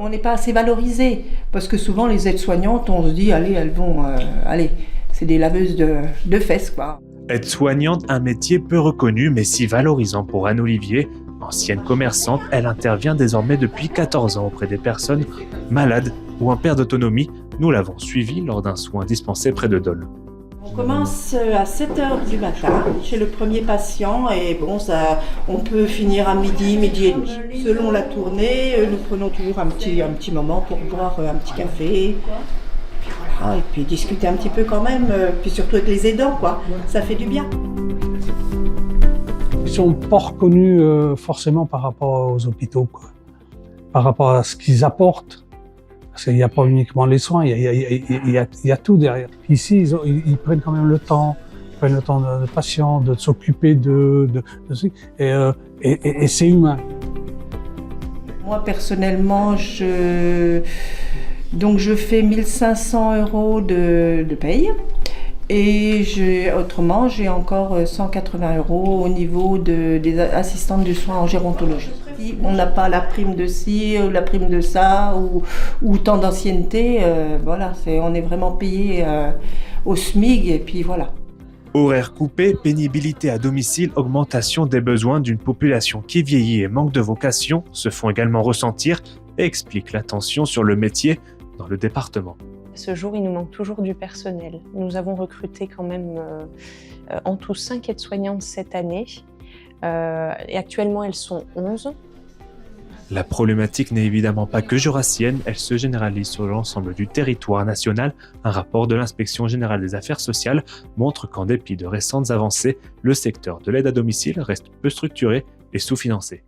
on n'est pas assez valorisé. Parce que souvent, les aides-soignantes, on se dit, allez, elles vont... allez, c'est des laveuses de fesses, quoi. Aide-soignante, un métier peu reconnu mais si valorisant pour Anne-Olivier. Ancienne commerçante, elle intervient désormais depuis 14 ans auprès des personnes malades ou en perte d'autonomie. Nous l'avons suivie lors d'un soin dispensé près de Dole. On commence à 7h du matin chez le premier patient et bon, ça, on peut finir à midi et demi. Selon la tournée, nous prenons toujours un petit moment pour boire un petit café. Puis voilà, et puis discuter un petit peu quand même, puis surtout avec les aidants, quoi. Ça fait du bien. Ils sont pas reconnus forcément par rapport aux hôpitaux, quoi. Par rapport à ce qu'ils apportent. Parce qu'il n'y a pas uniquement les soins, il y a tout derrière. Ici, ils prennent quand même le temps, de patient, de s'occuper et c'est humain. Moi, personnellement, je fais 1 500 € de paye. Et autrement, j'ai encore 180 € au niveau des assistantes de soins en gérontologie. On n'a pas la prime de ci, la prime de ça, ou tant d'ancienneté. Voilà, on est vraiment payé au SMIG, et puis voilà. Horaires coupés, pénibilité à domicile, augmentation des besoins d'une population qui vieillit et manque de vocation se font également ressentir et expliquent la tension sur le métier dans le département. À ce jour, il nous manque toujours du personnel. Nous avons recruté quand même en tout 5 aides-soignantes cette année. Et actuellement, elles sont 11. La problématique n'est évidemment pas que jurassienne, elle se généralise sur l'ensemble du territoire national. Un rapport de l'Inspection générale des affaires sociales montre qu'en dépit de récentes avancées, le secteur de l'aide à domicile reste peu structuré et sous-financé.